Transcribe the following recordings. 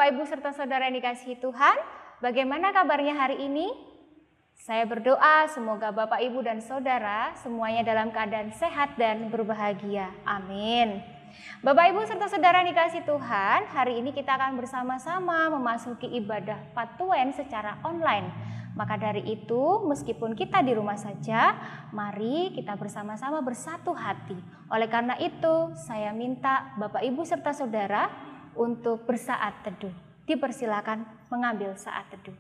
Bapak Ibu serta saudara yang dikasihi Tuhan, bagaimana kabarnya hari ini? Saya berdoa semoga Bapak Ibu dan saudara semuanya dalam keadaan sehat dan berbahagia. Amin. Bapak Ibu serta saudara yang dikasihi Tuhan, hari ini kita akan bersama-sama memasuki ibadah Patuen secara online. Maka dari itu, meskipun kita di rumah saja, mari kita bersama-sama bersatu hati. Oleh karena itu, saya minta Bapak Ibu serta saudara untuk bersaat teduh. Dipersilakan mengambil saat teduh.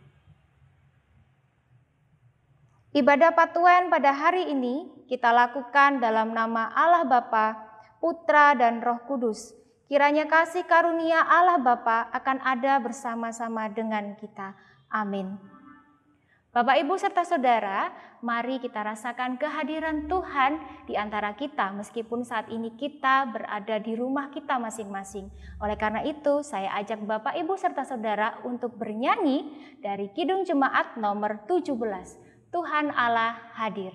Ibadah Patuen pada hari ini kita lakukan dalam nama Allah Bapa, Putra dan Roh Kudus. Kiranya kasih karunia Allah Bapa akan ada bersama-sama dengan kita. Amin. Bapak, Ibu, serta saudara, mari kita rasakan kehadiran Tuhan di antara kita meskipun saat ini kita berada di rumah kita masing-masing. Oleh karena itu, saya ajak Bapak, Ibu, serta saudara untuk bernyanyi dari Kidung Jemaat nomor 17. Tuhan Allah hadir.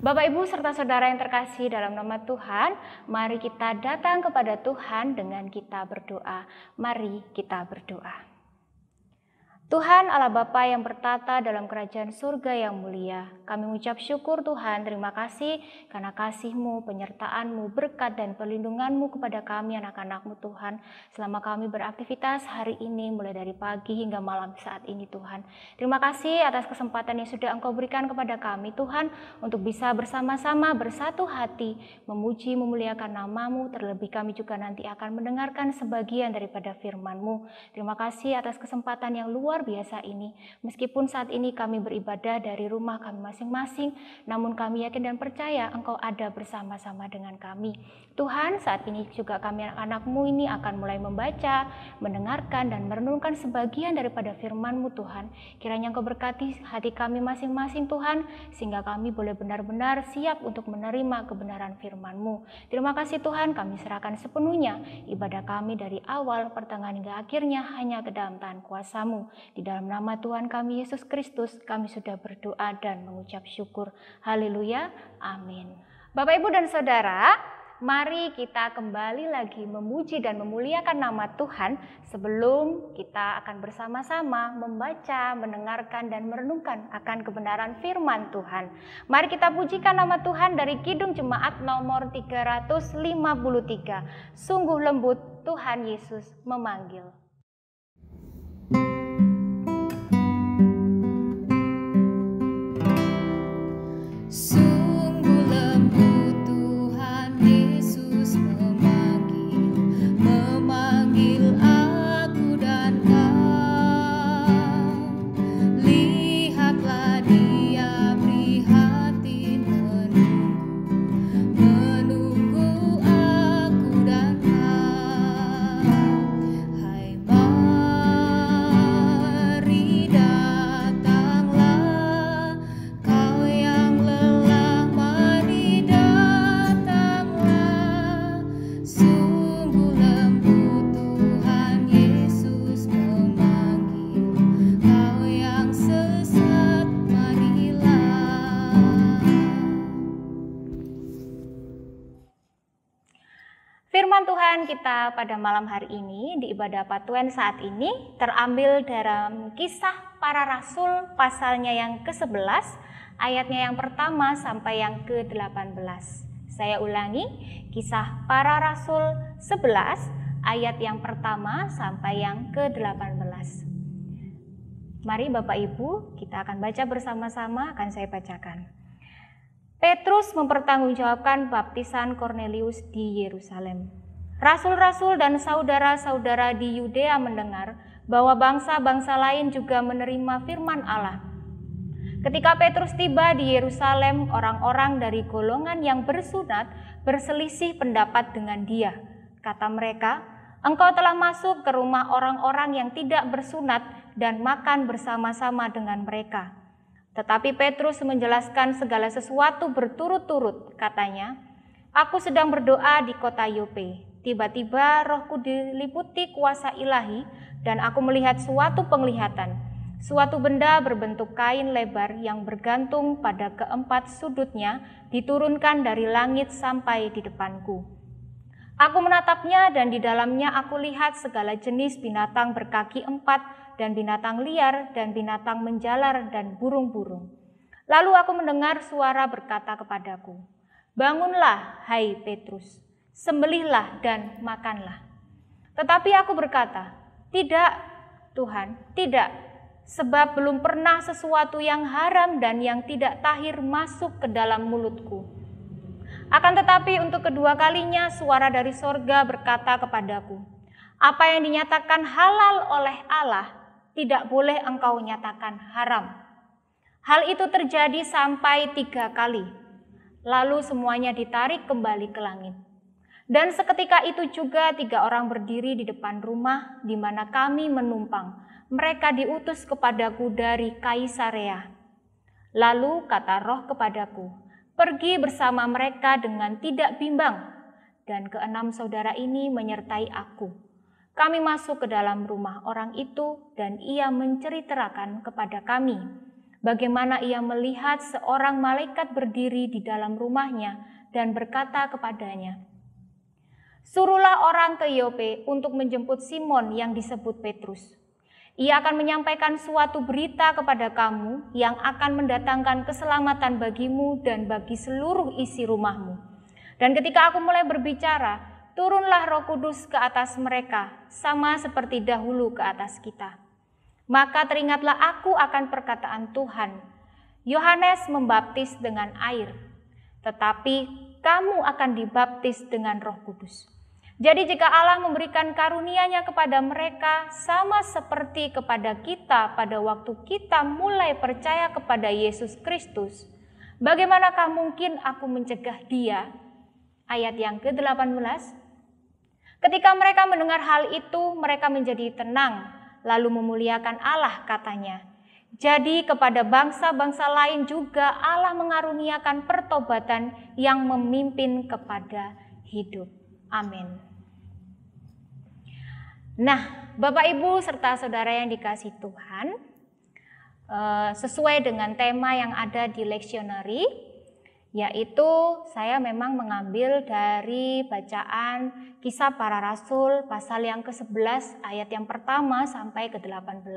Bapak, Ibu, serta saudara yang terkasih dalam nama Tuhan, mari kita datang kepada Tuhan dengan kita berdoa. Mari kita berdoa. Tuhan Allah Bapa yang bertata dalam kerajaan surga yang mulia, kami mengucap syukur Tuhan, terima kasih karena kasih-Mu, penyertaan-Mu, berkat dan perlindungan-Mu kepada kami anak-anak-Mu Tuhan. Selama kami beraktivitas hari ini mulai dari pagi hingga malam saat ini Tuhan. Terima kasih atas kesempatan yang sudah Engkau berikan kepada kami Tuhan untuk bisa bersama-sama bersatu hati, memuji, memuliakan nama-Mu, terlebih kami juga nanti akan mendengarkan sebagian daripada firman-Mu. Terima kasih atas kesempatan yang luar biasa ini. Meskipun saat ini kami beribadah dari rumah kami masing-masing, namun kami yakin dan percaya Engkau ada bersama-sama dengan kami. Tuhan, saat ini juga kami anak-anak-Mu ini akan mulai membaca, mendengarkan dan merenungkan sebagian daripada firman-Mu Tuhan. Kiranya Engkau berkati hati kami masing-masing Tuhan, sehingga kami boleh benar-benar siap untuk menerima kebenaran firman-Mu. Terima kasih Tuhan, kami serahkan sepenuhnya ibadah kami dari awal, pertengahan hingga akhirnya hanya ke dalam tangan kuasa-Mu. Di dalam nama Tuhan kami Yesus Kristus, kami sudah berdoa dan mengucap syukur. Haleluya, amin. Bapak, Ibu, dan saudara, mari kita kembali lagi memuji dan memuliakan nama Tuhan sebelum kita akan bersama-sama membaca, mendengarkan, dan merenungkan akan kebenaran firman Tuhan. Mari kita pujikan nama Tuhan dari Kidung Jemaat nomor 353. Sungguh lembut Tuhan Yesus memanggil. Sungguh lembut Tuhan Yesus memanggil aku dan kau. Lihatlah Dia prihatin menunggu aku dan kau. Hai mari datanglah kau yang lelah, mari datanglah. Sungguh lembut Tuhan Yesus memanggil kau yang sesat, marilah. Firman Tuhan kita pada malam hari ini di ibadah Patuen saat ini terambil dalam Kisah Para Rasul pasalnya yang ke-11, ayatnya yang pertama sampai yang ke-18. Saya ulangi, Kisah Para Rasul 11 ayat yang pertama sampai yang ke-18. Mari Bapak Ibu, kita akan baca bersama-sama, akan saya bacakan. Petrus mempertanggungjawabkan baptisan Kornelius di Yerusalem. Rasul-rasul dan saudara-saudara di Yudea mendengar bahwa bangsa-bangsa lain juga menerima firman Allah. Ketika Petrus tiba di Yerusalem, orang-orang dari golongan yang bersunat berselisih pendapat dengan dia. Kata mereka, "Engkau telah masuk ke rumah orang-orang yang tidak bersunat dan makan bersama-sama dengan mereka." Tetapi Petrus menjelaskan segala sesuatu berturut-turut. Katanya, "Aku sedang berdoa di kota Yope. Tiba-tiba rohku diliputi kuasa ilahi dan aku melihat suatu penglihatan. Suatu benda berbentuk kain lebar yang bergantung pada keempat sudutnya diturunkan dari langit sampai di depanku. Aku menatapnya dan di dalamnya aku lihat segala jenis binatang berkaki empat dan binatang liar dan binatang menjalar dan burung-burung. Lalu aku mendengar suara berkata kepadaku, 'Bangunlah, hai Petrus, sembelihlah dan makanlah.' Tetapi aku berkata, 'Tidak, Tuhan, tidak, sebab belum pernah sesuatu yang haram dan yang tidak tahir masuk ke dalam mulutku.' Akan tetapi untuk kedua kalinya suara dari sorga berkata kepadaku, 'Apa yang dinyatakan halal oleh Allah, tidak boleh engkau nyatakan haram.' Hal itu terjadi sampai 3 kali. Lalu semuanya ditarik kembali ke langit. Dan seketika itu juga 3 orang berdiri di depan rumah di mana kami menumpang. Mereka diutus kepadaku dari Kaisarea. Lalu kata Roh kepadaku, 'Pergi bersama mereka dengan tidak bimbang.' Dan 6 saudara ini menyertai aku. Kami masuk ke dalam rumah orang itu dan ia menceritakan kepada kami bagaimana ia melihat seorang malaikat berdiri di dalam rumahnya dan berkata kepadanya, 'Suruhlah orang ke Yope untuk menjemput Simon yang disebut Petrus. Ia akan menyampaikan suatu berita kepada kamu yang akan mendatangkan keselamatan bagimu dan bagi seluruh isi rumahmu.' Dan ketika aku mulai berbicara, turunlah Roh Kudus ke atas mereka, sama seperti dahulu ke atas kita. Maka teringatlah aku akan perkataan Tuhan. Yohanes membaptis dengan air, tetapi kamu akan dibaptis dengan Roh Kudus. Jadi jika Allah memberikan karunia-Nya kepada mereka sama seperti kepada kita pada waktu kita mulai percaya kepada Yesus Kristus, bagaimanakah mungkin aku mencegah dia?" Ayat yang ke-18. Ketika mereka mendengar hal itu, mereka menjadi tenang, lalu memuliakan Allah, katanya. Jadi kepada bangsa-bangsa lain juga Allah mengaruniakan pertobatan yang memimpin kepada hidup. Amin. Nah, Bapak Ibu serta saudara yang dikasihi Tuhan, sesuai dengan tema yang ada di leksionari, yaitu saya memang mengambil dari bacaan Kisah Para Rasul pasal yang ke-11 ayat yang pertama sampai ke-18.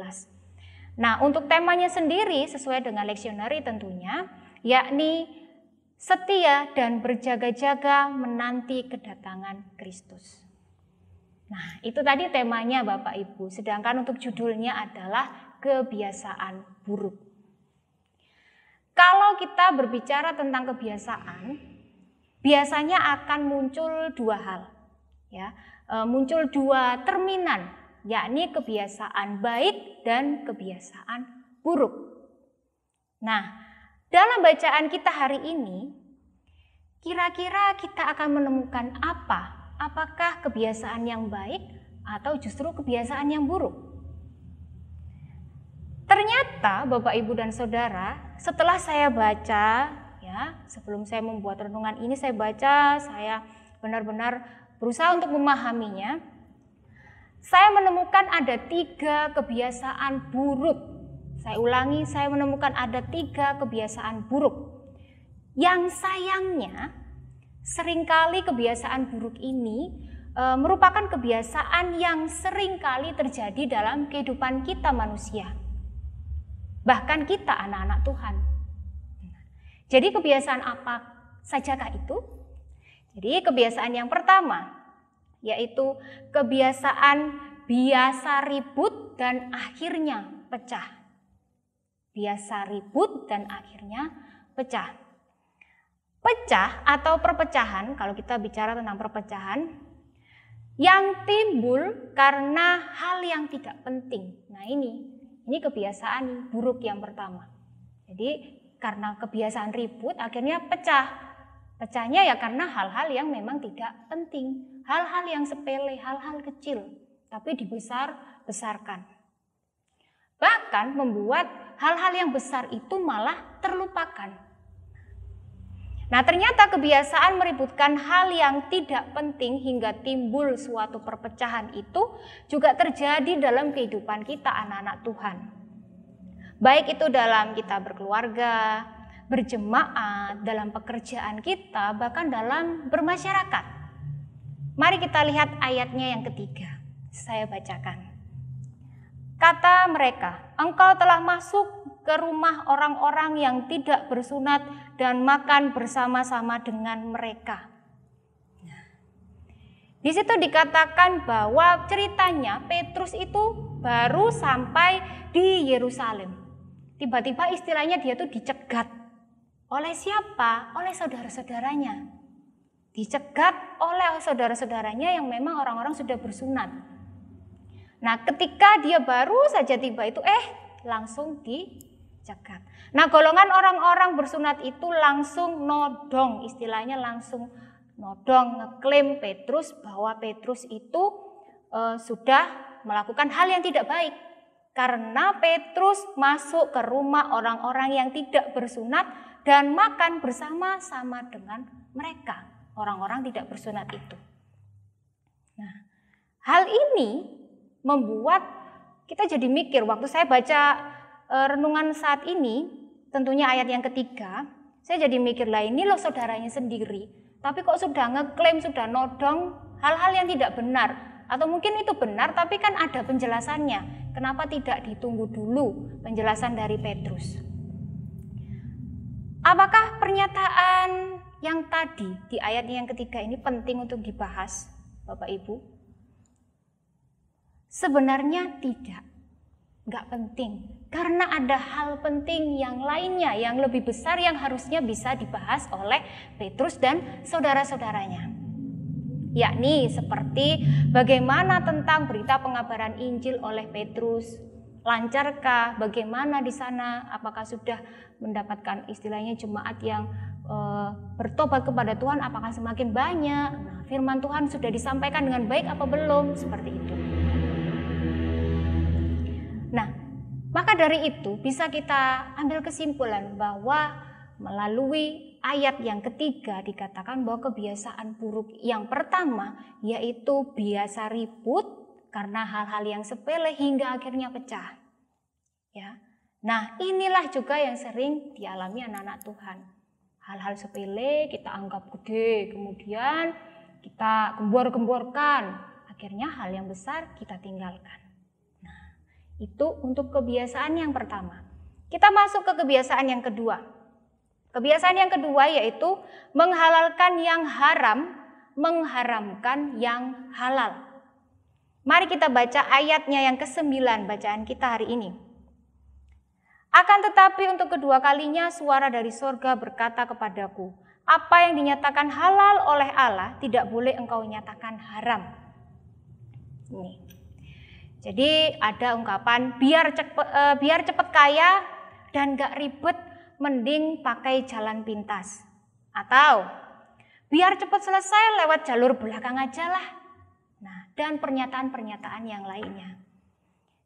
Nah, untuk temanya sendiri sesuai dengan leksionari tentunya, yakni setia dan berjaga-jaga menanti kedatangan Kristus. Nah, itu tadi temanya Bapak Ibu, sedangkan untuk judulnya adalah kebiasaan buruk. Kalau kita berbicara tentang kebiasaan, biasanya akan muncul 2 hal, ya, muncul 2 terminan, yakni kebiasaan baik dan kebiasaan buruk. Nah, dalam bacaan kita hari ini, kira-kira kita akan menemukan apa? Apakah kebiasaan yang baik atau justru kebiasaan yang buruk? Ternyata Bapak Ibu dan Saudara, setelah saya baca, ya, sebelum saya membuat renungan ini saya baca, saya benar-benar berusaha untuk memahaminya. Saya menemukan ada 3 kebiasaan buruk. Saya ulangi, saya menemukan ada 3 kebiasaan buruk. Yang sayangnya, seringkali kebiasaan buruk ini merupakan kebiasaan yang seringkali terjadi dalam kehidupan kita manusia. Bahkan kita anak-anak Tuhan. Jadi kebiasaan apa sajakah itu? Jadi kebiasaan yang pertama, yaitu kebiasaan biasa ribut dan akhirnya pecah. Biasa ribut dan akhirnya pecah. Pecah atau perpecahan, kalau kita bicara tentang perpecahan, yang timbul karena hal yang tidak penting. Nah ini kebiasaan buruk yang pertama. Jadi karena kebiasaan ribut akhirnya pecah. Pecahnya ya karena hal-hal yang memang tidak penting. Hal-hal yang sepele, hal-hal kecil, tapi dibesar-besarkan. Bahkan membuat hal-hal yang besar itu malah terlupakan. Nah, ternyata kebiasaan meributkan hal yang tidak penting hingga timbul suatu perpecahan itu juga terjadi dalam kehidupan kita anak-anak Tuhan. Baik itu dalam kita berkeluarga, berjemaat, dalam pekerjaan kita, bahkan dalam bermasyarakat. Mari kita lihat ayatnya yang ketiga. Saya bacakan. Kata mereka, engkau telah masuk ke rumah orang-orang yang tidak bersunat dan makan bersama-sama dengan mereka. Di situ dikatakan bahwa ceritanya Petrus itu baru sampai di Yerusalem. Tiba-tiba istilahnya dia tuh dicegat. Oleh siapa? Oleh saudara-saudaranya. Dicegat oleh saudara-saudaranya yang memang orang-orang sudah bersunat. Nah, ketika dia baru saja tiba itu langsung dicegat. Nah, golongan orang-orang bersunat itu langsung nodong, istilahnya langsung nodong, ngeklaim Petrus bahwa Petrus itu sudah melakukan hal yang tidak baik. Karena Petrus masuk ke rumah orang-orang yang tidak bersunat dan makan bersama-sama dengan mereka, orang-orang tidak bersunat itu. Nah, hal ini membuat kita jadi mikir, waktu saya baca renungan saat ini, tentunya ayat yang ketiga, saya jadi mikir, lah ini loh saudaranya sendiri, tapi kok sudah ngeklaim, sudah nodong hal-hal yang tidak benar, atau mungkin itu benar tapi kan ada penjelasannya, kenapa tidak ditunggu dulu penjelasan dari Petrus? Apakah pernyataan yang tadi di ayat yang ketiga ini penting untuk dibahas, Bapak Ibu? Sebenarnya tidak, nggak penting. Karena ada hal penting yang lainnya, yang lebih besar yang harusnya bisa dibahas oleh Petrus dan saudara-saudaranya. Yakni seperti bagaimana tentang berita pengabaran Injil oleh Petrus. Lancarkah? Bagaimana di sana? Apakah sudah mendapatkan istilahnya jemaat yang bertobat kepada Tuhan? Apakah semakin banyak? Nah, firman Tuhan sudah disampaikan dengan baik apa belum? Seperti itu. Nah, maka dari itu bisa kita ambil kesimpulan bahwa melalui ayat yang ketiga dikatakan bahwa kebiasaan buruk yang pertama yaitu biasa ribut karena hal-hal yang sepele hingga akhirnya pecah. Ya. Nah, inilah juga yang sering dialami anak-anak Tuhan. Hal-hal sepele kita anggap gede, kemudian kita gembor-gemborkan, akhirnya hal yang besar kita tinggalkan. Itu untuk kebiasaan yang pertama. Kita masuk ke kebiasaan yang kedua. Kebiasaan yang kedua yaitu menghalalkan yang haram, mengharamkan yang halal. Mari kita baca ayatnya yang ke-9 bacaan kita hari ini. Akan tetapi untuk kedua kalinya suara dari sorga berkata kepadaku, apa yang dinyatakan halal oleh Allah tidak boleh engkau nyatakan haram. Ini. Jadi ada ungkapan biar cepet kaya dan gak ribet mending pakai jalan pintas. Atau biar cepet selesai lewat jalur belakang aja lah. Nah, dan pernyataan-pernyataan yang lainnya.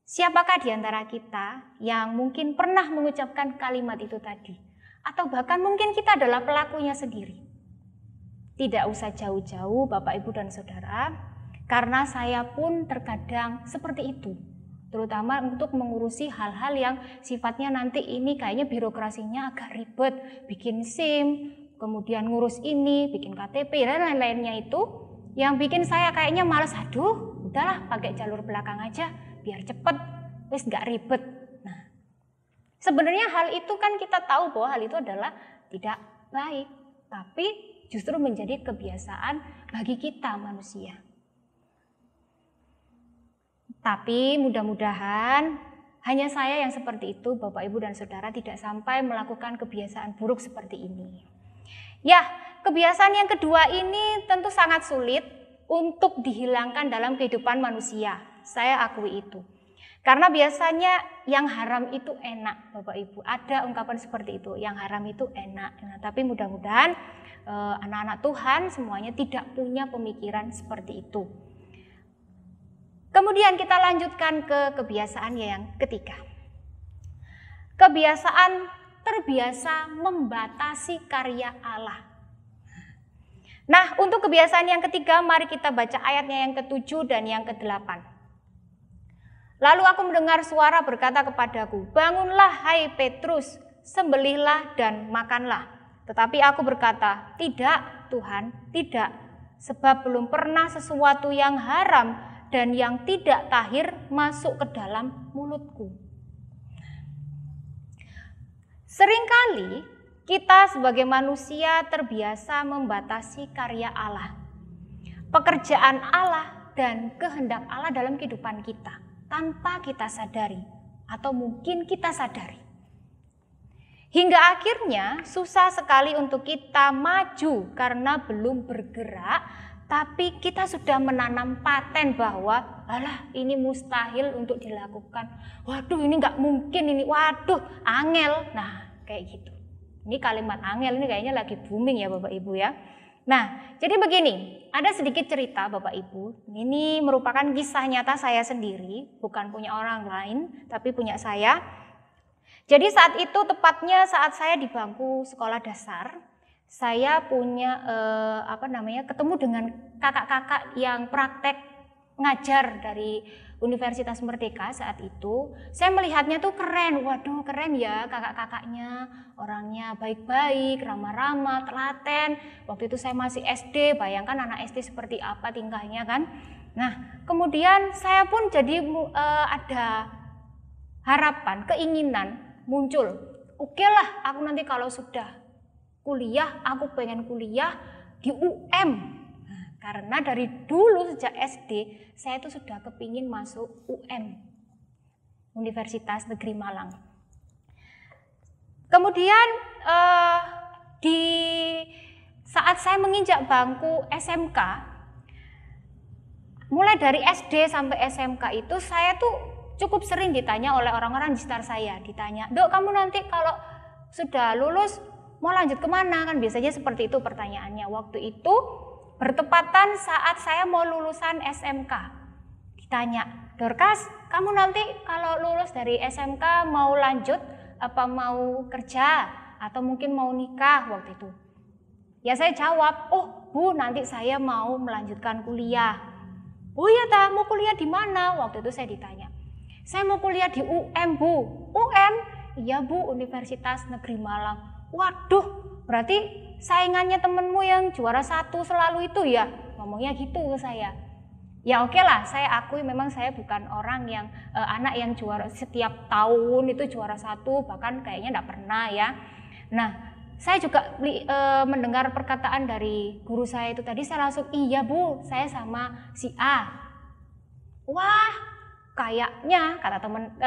Siapakah di antara kita yang mungkin pernah mengucapkan kalimat itu tadi? Atau bahkan mungkin kita adalah pelakunya sendiri. Tidak usah jauh-jauh Bapak, Ibu, dan Saudara. Karena saya pun terkadang seperti itu, terutama untuk mengurusi hal-hal yang sifatnya nanti ini kayaknya birokrasinya agak ribet, bikin SIM, kemudian ngurus ini, bikin KTP, dan lain-lainnya itu, yang bikin saya kayaknya malas, aduh udahlah pakai jalur belakang aja, biar cepet, wis nggak ribet. Nah, sebenarnya hal itu kan kita tahu bahwa hal itu adalah tidak baik, tapi justru menjadi kebiasaan bagi kita manusia. Tapi mudah-mudahan hanya saya yang seperti itu, Bapak, Ibu, dan Saudara tidak sampai melakukan kebiasaan buruk seperti ini. Ya, kebiasaan yang kedua ini tentu sangat sulit untuk dihilangkan dalam kehidupan manusia. Saya akui itu. Karena biasanya yang haram itu enak, Bapak Ibu. Ada ungkapan seperti itu, yang haram itu enak. Nah, tapi mudah-mudahan anak-anak Tuhan semuanya tidak punya pemikiran seperti itu. Kemudian kita lanjutkan ke kebiasaan yang ketiga. Kebiasaan terbiasa membatasi karya Allah. Nah, untuk kebiasaan yang ketiga, mari kita baca ayatnya yang ke-7 dan yang ke-8. Lalu aku mendengar suara berkata kepadaku, bangunlah hai Petrus, sembelihlah dan makanlah. Tetapi aku berkata, tidak Tuhan, tidak. Sebab belum pernah sesuatu yang haram dan yang tidak tahir masuk ke dalam mulutku. Seringkali kita sebagai manusia terbiasa membatasi karya Allah, pekerjaan Allah dan kehendak Allah dalam kehidupan kita tanpa kita sadari atau mungkin kita sadari. Hingga akhirnya susah sekali untuk kita maju karena belum bergerak, tapi kita sudah menanam paten bahwa alah ini mustahil untuk dilakukan. Waduh ini nggak mungkin ini, waduh angel. Nah kayak gitu. Ini kalimat angel ini kayaknya lagi booming ya Bapak Ibu ya. Nah jadi begini, ada sedikit cerita Bapak Ibu. Ini merupakan kisah nyata saya sendiri, bukan punya orang lain, tapi punya saya. Jadi saat itu tepatnya saat saya di bangku sekolah dasar, saya punya ketemu dengan kakak-kakak yang praktek ngajar dari Universitas Merdeka saat itu. Saya melihatnya tuh keren, waduh keren ya kakak-kakaknya, orangnya baik-baik, ramah-ramah, telaten. Waktu itu saya masih SD, bayangkan anak SD seperti apa tingkahnya kan. Nah kemudian saya pun jadi ada harapan, keinginan muncul. Oke lah, aku nanti kalau sudah kuliah, aku pengen kuliah di UM. Karena dari dulu sejak SD saya itu sudah kepingin masuk UM, Universitas Negeri Malang. Kemudian di saat saya menginjak bangku SMK, mulai dari SD sampai SMK itu saya tuh cukup sering ditanya oleh orang-orang di sekitar saya, ditanya, Dok kamu nanti kalau sudah lulus mau lanjut kemana? Kan biasanya seperti itu pertanyaannya. Waktu itu bertepatan saat saya mau lulusan SMK. Ditanya, Dorcas, kamu nanti kalau lulus dari SMK mau lanjut apa mau kerja atau mungkin mau nikah waktu itu? Ya saya jawab, oh Bu nanti saya mau melanjutkan kuliah. Oh iya ta, mau kuliah di mana? Waktu itu saya ditanya. Saya mau kuliah di UM Bu. UM? Iya Bu, Universitas Negeri Malang. Waduh, berarti saingannya temenmu yang juara 1 selalu itu ya? Ngomongnya gitu ke saya. Ya oke lah, saya akui memang saya bukan orang yang anak yang juara setiap tahun itu juara 1, bahkan kayaknya enggak pernah ya. Nah, saya juga mendengar perkataan dari guru saya itu tadi, saya langsung iya Bu, saya sama si A. Wah, kayaknya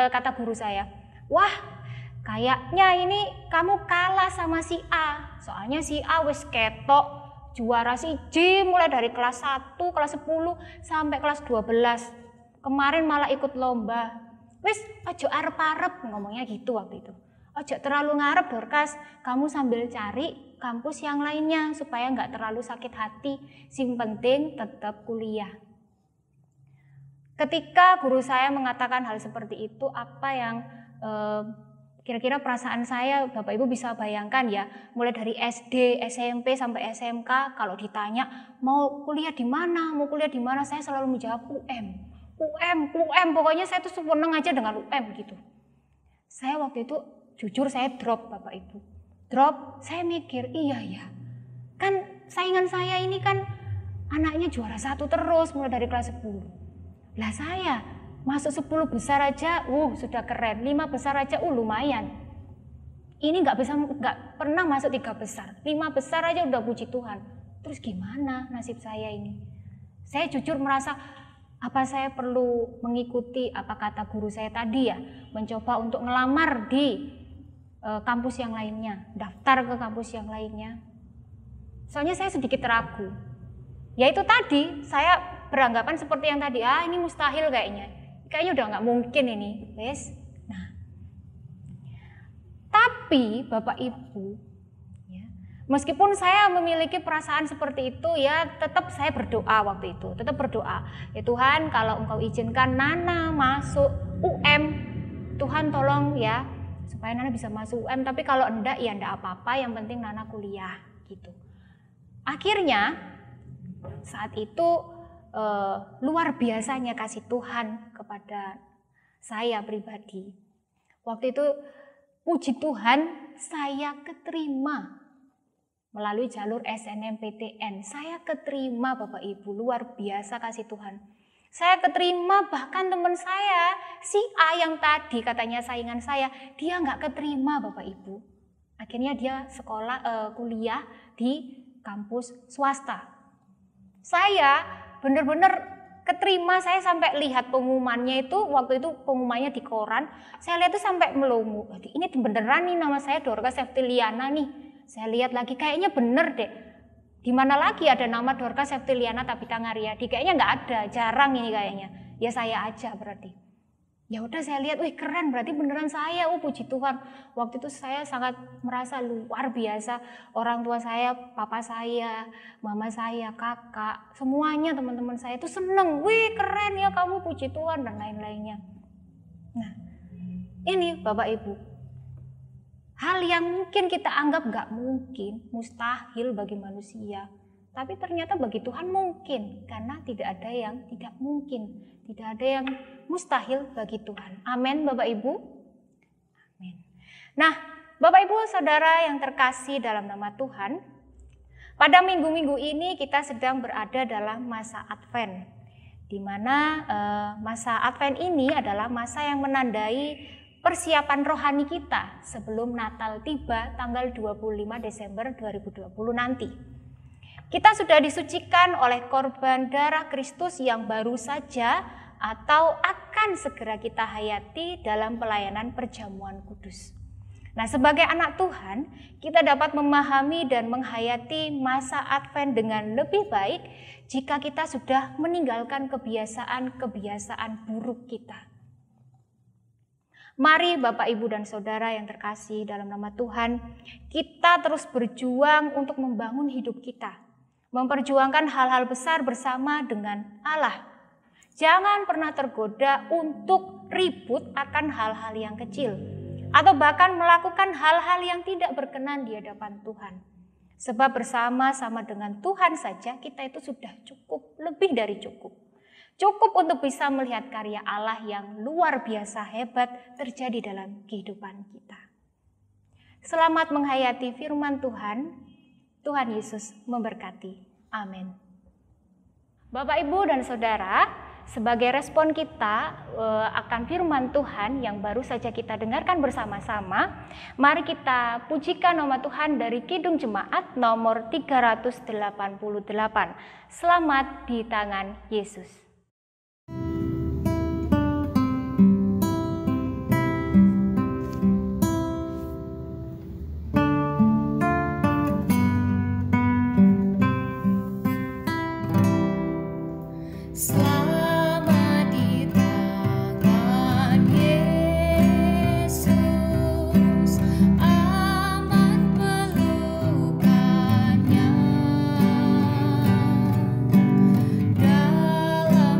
kata guru saya, wah kayaknya ini kamu kalah sama si A. Soalnya si A wis ketok juara siji mulai dari kelas 1, kelas 10 sampai kelas 12. Kemarin malah ikut lomba. Wis ojo arep-arep, ngomongnya gitu waktu itu. Ojo terlalu ngarep Dorcas, kamu sambil cari kampus yang lainnya supaya nggak terlalu sakit hati. Sing penting tetap kuliah. Ketika guru saya mengatakan hal seperti itu, apa yang kira-kira perasaan saya Bapak Ibu bisa bayangkan ya, mulai dari SD, SMP sampai SMK kalau ditanya mau kuliah di mana, saya selalu menjawab UM, pokoknya saya tuh seneng aja dengan UM gitu. Saya waktu itu jujur saya drop Bapak Ibu, saya mikir iya ya, kan saingan saya ini kan anaknya juara 1 terus mulai dari kelas 10. Lah saya masuk 10 besar aja, sudah keren. 5 besar aja, lumayan. Ini nggak pernah masuk 3 besar. 5 besar aja udah puji Tuhan. Terus gimana nasib saya ini? Saya jujur merasa, Apa saya perlu mengikuti apa kata guru saya tadi ya, mencoba untuk ngelamar di kampus yang lainnya, daftar ke kampus yang lainnya. Soalnya saya sedikit ragu. Ya itu tadi, saya beranggapan seperti yang tadi, ini mustahil kayaknya udah nggak mungkin ini, wes. Nah, tapi Bapak Ibu, ya, meskipun saya memiliki perasaan seperti itu, ya tetap saya berdoa waktu itu, tetap berdoa. Ya Tuhan, kalau Engkau izinkan Nana masuk UM, Tuhan tolong ya, supaya Nana bisa masuk UM. Tapi kalau enggak, ya enggak apa-apa, yang penting Nana kuliah, gitu. Akhirnya saat itu luar biasanya kasih Tuhan kepada saya pribadi. Waktu itu puji Tuhan, saya keterima melalui jalur SNMPTN. Saya keterima Bapak Ibu, luar biasa kasih Tuhan. Saya keterima, bahkan teman saya, si A yang tadi katanya saingan saya, dia nggak keterima Bapak Ibu. Akhirnya dia kuliah di kampus swasta. Saya benar-benar keterima, saya sampai lihat pengumumannya itu, waktu itu pengumumannya di koran, saya lihat itu sampai melongo. Ini beneran nih nama saya Dorcas Septiliana nih. Saya lihat lagi, kayaknya bener deh. Di mana lagi ada nama Dorcas Septiliana Tabita Ngaryadi? Kayaknya nggak ada, jarang ini kayaknya. Ya saya aja berarti. Ya udah saya lihat, wih keren, berarti beneran saya. Puji Tuhan. Waktu itu saya sangat merasa luar biasa. Orang tua saya, papa saya, mama saya, kakak, semuanya teman-teman saya itu seneng. Wih keren ya kamu, puji Tuhan dan lain-lainnya. Nah, ini Bapak Ibu, hal yang mungkin kita anggap nggak mungkin, mustahil bagi manusia. Tapi ternyata bagi Tuhan mungkin, karena tidak ada yang tidak mungkin. Tidak ada yang mustahil bagi Tuhan. Amin Bapak Ibu. Amin. Nah Bapak Ibu Saudara yang terkasih dalam nama Tuhan, pada minggu-minggu ini kita sedang berada dalam masa Advent. Di mana masa Advent ini adalah masa yang menandai persiapan rohani kita sebelum Natal tiba tanggal 25 Desember 2020 nanti. Kita sudah disucikan oleh korban darah Kristus yang baru saja atau akan segera kita hayati dalam pelayanan perjamuan kudus. Nah, sebagai anak Tuhan, kita dapat memahami dan menghayati masa Advent dengan lebih baik jika kita sudah meninggalkan kebiasaan-kebiasaan buruk kita. Mari Bapak, Ibu, dan Saudara yang terkasih dalam nama Tuhan, kita terus berjuang untuk membangun hidup kita. Memperjuangkan hal-hal besar bersama dengan Allah. Jangan pernah tergoda untuk ribut akan hal-hal yang kecil. Atau bahkan melakukan hal-hal yang tidak berkenan di hadapan Tuhan. Sebab bersama-sama dengan Tuhan saja kita itu sudah cukup, lebih dari cukup. Cukup untuk bisa melihat karya Allah yang luar biasa hebat terjadi dalam kehidupan kita. Selamat menghayati firman Tuhan. Tuhan Yesus memberkati. Amin. Bapak, Ibu, dan Saudara, sebagai respon kita akan firman Tuhan yang baru saja kita dengarkan bersama-sama, mari kita pujikan nama Tuhan dari Kidung Jemaat nomor 388. Selamat di tangan Yesus. Dalam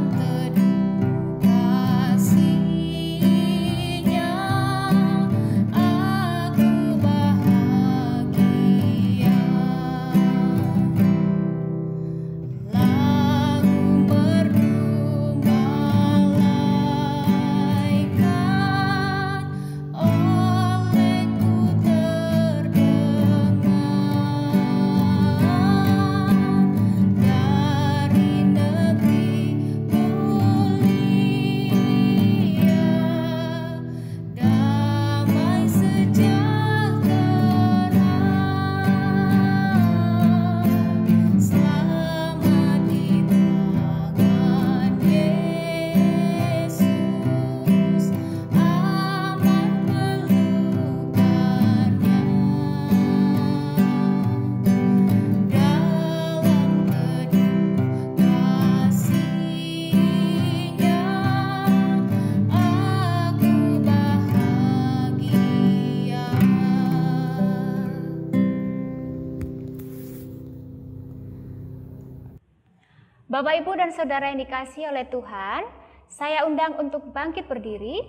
Bapak, Ibu, dan Saudara yang dikasihi oleh Tuhan, saya undang untuk bangkit berdiri.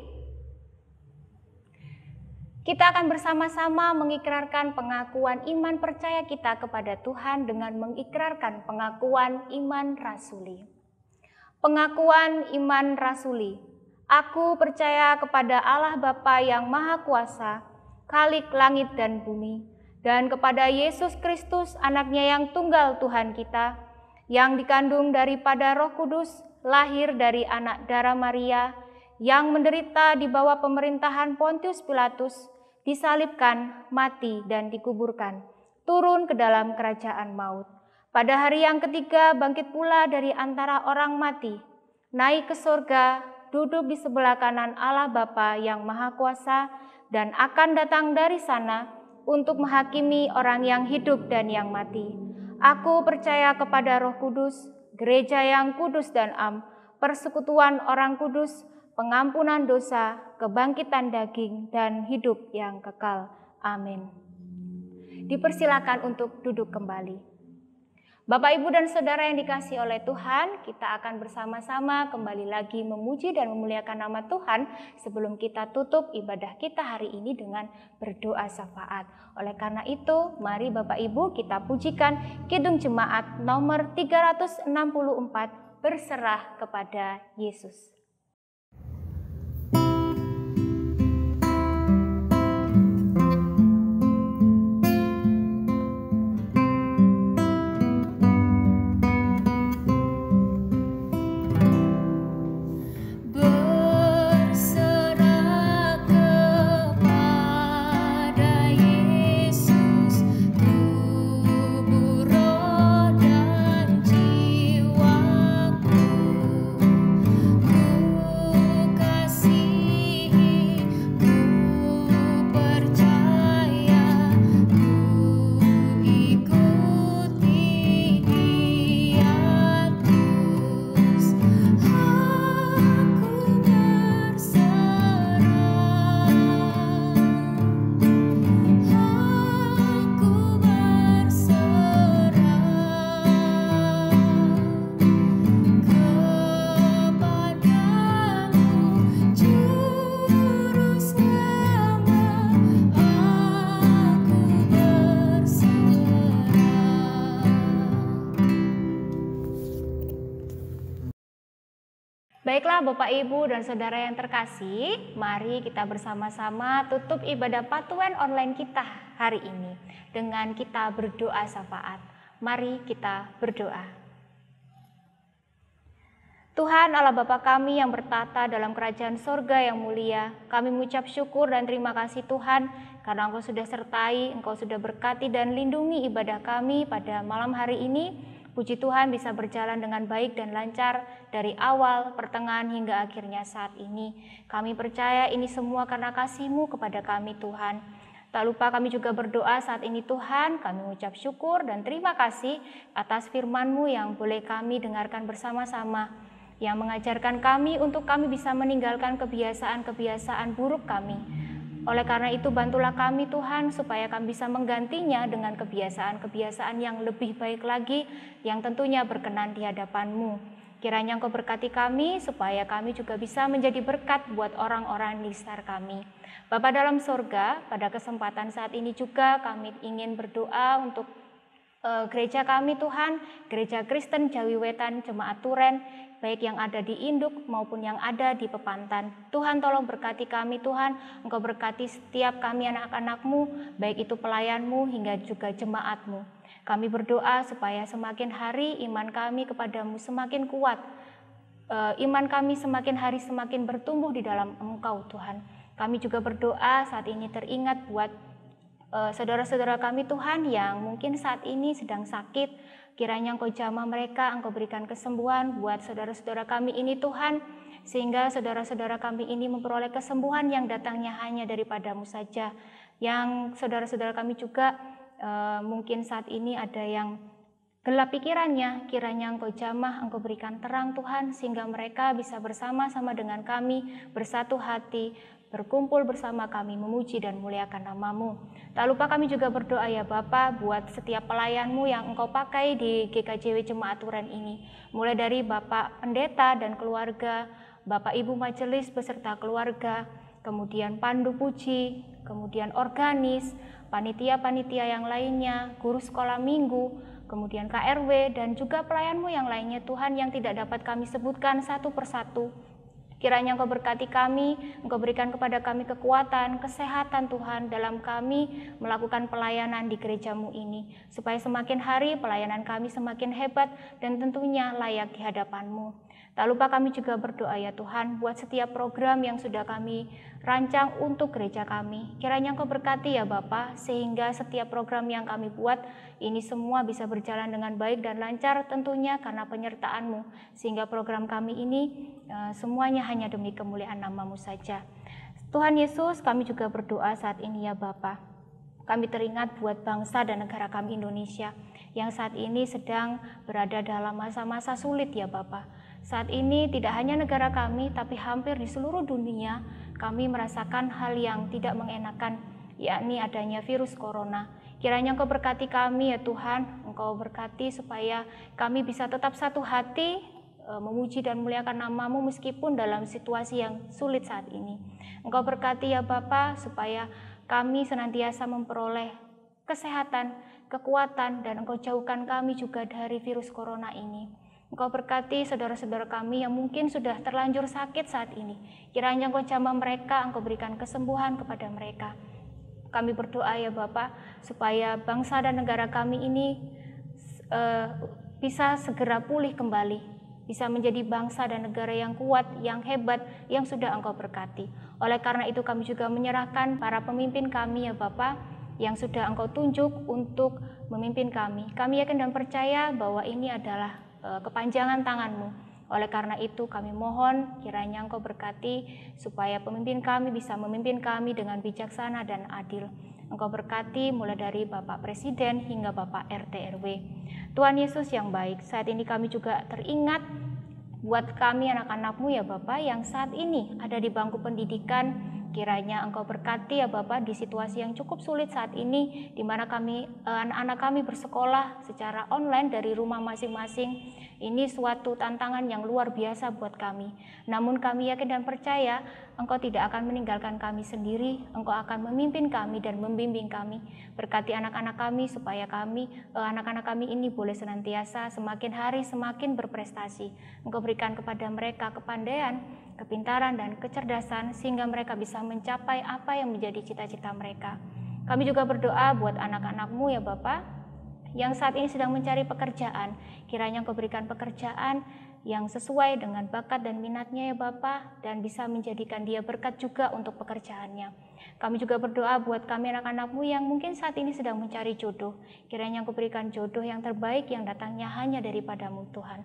Kita akan bersama-sama mengikrarkan pengakuan iman percaya kita kepada Tuhan dengan mengikrarkan pengakuan iman rasuli. Pengakuan iman rasuli. Aku percaya kepada Allah Bapa yang Maha Kuasa, Khalik langit dan bumi, dan kepada Yesus Kristus, anaknya yang tunggal Tuhan kita, yang dikandung daripada Roh Kudus, lahir dari anak darah Maria, yang menderita di bawah pemerintahan Pontius Pilatus, disalibkan, mati, dan dikuburkan, turun ke dalam kerajaan maut. Pada hari yang ketiga bangkit pula dari antara orang mati, naik ke surga, duduk di sebelah kanan Allah Bapa yang Maha Kuasa, dan akan datang dari sana untuk menghakimi orang yang hidup dan yang mati. Aku percaya kepada Roh Kudus, gereja yang kudus dan am, persekutuan orang kudus, pengampunan dosa, kebangkitan daging, dan hidup yang kekal. Amin. Dipersilakan untuk duduk kembali. Bapak, Ibu, dan Saudara yang dikasihi oleh Tuhan, kita akan bersama-sama kembali lagi memuji dan memuliakan nama Tuhan sebelum kita tutup ibadah kita hari ini dengan berdoa syafaat. Oleh karena itu, mari Bapak Ibu kita pujikan Kidung Jemaat nomor 364, Berserah kepada Yesus. Baiklah Bapak, Ibu, dan Saudara yang terkasih, mari kita bersama-sama tutup ibadah Patuan online kita hari ini dengan kita berdoa syafaat. Mari kita berdoa. Tuhan Allah Bapa kami yang bertata dalam kerajaan sorga yang mulia, kami mengucap syukur dan terima kasih Tuhan, karena Engkau sudah sertai, Engkau sudah berkati dan lindungi ibadah kami pada malam hari ini. Puji Tuhan bisa berjalan dengan baik dan lancar dari awal, pertengahan, hingga akhirnya saat ini. Kami percaya ini semua karena kasih-Mu kepada kami Tuhan. Tak lupa kami juga berdoa saat ini Tuhan, kami mengucap syukur dan terima kasih atas firman-Mu yang boleh kami dengarkan bersama-sama, yang mengajarkan kami untuk kami bisa meninggalkan kebiasaan-kebiasaan buruk kami. Oleh karena itu bantulah kami Tuhan supaya kami bisa menggantinya dengan kebiasaan-kebiasaan yang lebih baik lagi yang tentunya berkenan di hadapan-Mu. Kiranya Engkau berkati kami supaya kami juga bisa menjadi berkat buat orang-orang di sekitar kami. Bapa dalam sorga, pada kesempatan saat ini juga kami ingin berdoa untuk gereja kami Tuhan, Gereja Kristen Jawi Wetan Jemaat Turen, baik yang ada di Induk maupun yang ada di Pepantan. Tuhan tolong berkati kami Tuhan, Engkau berkati setiap kami anak-anak-Mu, baik itu pelayan-Mu hingga juga jemaat-Mu. Kami berdoa supaya semakin hari iman kami kepadamu semakin kuat, iman kami semakin hari semakin bertumbuh di dalam Engkau Tuhan. Kami juga berdoa saat ini teringat buat saudara-saudara kami Tuhan yang mungkin saat ini sedang sakit, kiranya Engkau jamah mereka, Engkau berikan kesembuhan buat saudara-saudara kami ini Tuhan, sehingga saudara-saudara kami ini memperoleh kesembuhan yang datangnya hanya daripada-Mu saja. Yang saudara-saudara kami juga mungkin saat ini ada yang Gelap pikirannya, kiranya Engkau jamah, Engkau berikan terang Tuhan, sehingga mereka bisa bersama-sama dengan kami, bersatu hati, berkumpul bersama kami, memuji dan muliakan nama-Mu. Tak lupa kami juga berdoa ya Bapa, buat setiap pelayan-Mu yang Engkau pakai di GKJW Jemaat Turen ini. Mulai dari Bapak Pendeta dan keluarga, Bapak Ibu Majelis beserta keluarga, kemudian Pandu Puji, kemudian organis, panitia-panitia yang lainnya, guru sekolah minggu, kemudian KRW, dan juga pelayan-Mu yang lainnya Tuhan yang tidak dapat kami sebutkan satu persatu. Kiranya Engkau berkati kami, Engkau berikan kepada kami kekuatan, kesehatan Tuhan dalam kami melakukan pelayanan di gereja-Mu ini. Supaya semakin hari pelayanan kami semakin hebat dan tentunya layak di hadapan-Mu. Tak lupa kami juga berdoa ya Tuhan buat setiap program yang sudah kami rancang untuk gereja kami. Kiranya Engkau berkati ya Bapa, sehingga setiap program yang kami buat ini semua bisa berjalan dengan baik dan lancar tentunya karena penyertaan-Mu. Sehingga program kami ini semuanya hanya demi kemuliaan nama-Mu saja. Tuhan Yesus, kami juga berdoa saat ini ya Bapa. Kami teringat buat bangsa dan negara kami Indonesia yang saat ini sedang berada dalam masa-masa sulit ya Bapa. Saat ini tidak hanya negara kami, tapi hampir di seluruh dunia kami merasakan hal yang tidak mengenakan, yakni adanya virus corona. Kiranya Engkau berkati kami ya Tuhan, Engkau berkati supaya kami bisa tetap satu hati, memuji dan muliakan nama-Mu meskipun dalam situasi yang sulit saat ini. Engkau berkati ya Bapa, supaya kami senantiasa memperoleh kesehatan, kekuatan, dan Engkau jauhkan kami juga dari virus corona ini. Engkau berkati saudara-saudara kami yang mungkin sudah terlanjur sakit saat ini. Kiranya Engkau jamah mereka, Engkau berikan kesembuhan kepada mereka. Kami berdoa ya Bapa, supaya bangsa dan negara kami ini bisa segera pulih kembali, bisa menjadi bangsa dan negara yang kuat, yang hebat, yang sudah Engkau berkati. Oleh karena itu kami juga menyerahkan para pemimpin kami ya Bapa, yang sudah Engkau tunjuk untuk memimpin kami. Kami yakin dan percaya bahwa ini adalah kepanjangan tangan-Mu. Oleh karena itu kami mohon kiranya Engkau berkati supaya pemimpin kami bisa memimpin kami dengan bijaksana dan adil. Engkau berkati mulai dari Bapak Presiden hingga Bapak RT RW. Tuhan Yesus yang baik, saat ini kami juga teringat buat kami anak-anak-Mu ya Bapak yang saat ini ada di bangku pendidikan. Kiranya Engkau berkati ya Bapak di situasi yang cukup sulit saat ini, di mana kami anak-anak kami bersekolah secara online dari rumah masing-masing. Ini suatu tantangan yang luar biasa buat kami. Namun kami yakin dan percaya Engkau tidak akan meninggalkan kami sendiri. Engkau akan memimpin kami dan membimbing kami. Berkati anak-anak kami supaya anak-anak kami ini boleh senantiasa semakin hari semakin berprestasi. Engkau berikan kepada mereka kepandaian, kepintaran, dan kecerdasan sehingga mereka bisa mencapai apa yang menjadi cita-cita mereka. Kami juga berdoa buat anak-anak-Mu ya Bapak yang saat ini sedang mencari pekerjaan. Kiranya Engkau berikan pekerjaan yang sesuai dengan bakat dan minatnya ya Bapak, dan bisa menjadikan dia berkat juga untuk pekerjaannya. Kami juga berdoa buat kami anak-anak-Mu yang mungkin saat ini sedang mencari jodoh. Kiranya Engkau berikan jodoh yang terbaik yang datangnya hanya daripada-Mu Tuhan.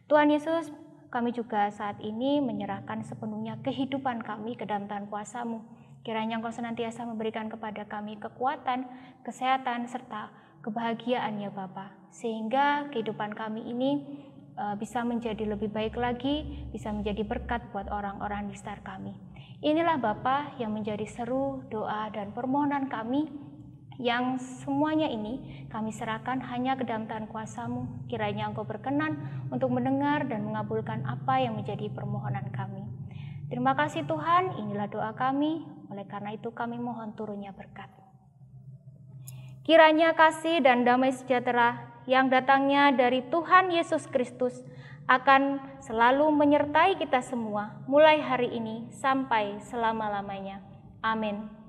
Tuhan Yesus, kami juga saat ini menyerahkan sepenuhnya kehidupan kami ke dalam tangan kuasa-Mu. Kiranya Engkau senantiasa memberikan kepada kami kekuatan, kesehatan, serta kebahagiaan ya Bapa, sehingga kehidupan kami ini bisa menjadi lebih baik lagi, bisa menjadi berkat buat orang-orang di sekitar kami. Inilah Bapa yang menjadi seru doa dan permohonan kami, yang semuanya ini kami serahkan hanya ke dalam tangan kuasa-Mu. Kiranya Engkau berkenan untuk mendengar dan mengabulkan apa yang menjadi permohonan kami. Terima kasih Tuhan, inilah doa kami, oleh karena itu kami mohon turunnya berkat. Kiranya kasih dan damai sejahtera yang datangnya dari Tuhan Yesus Kristus akan selalu menyertai kita semua mulai hari ini sampai selama-lamanya. Amin.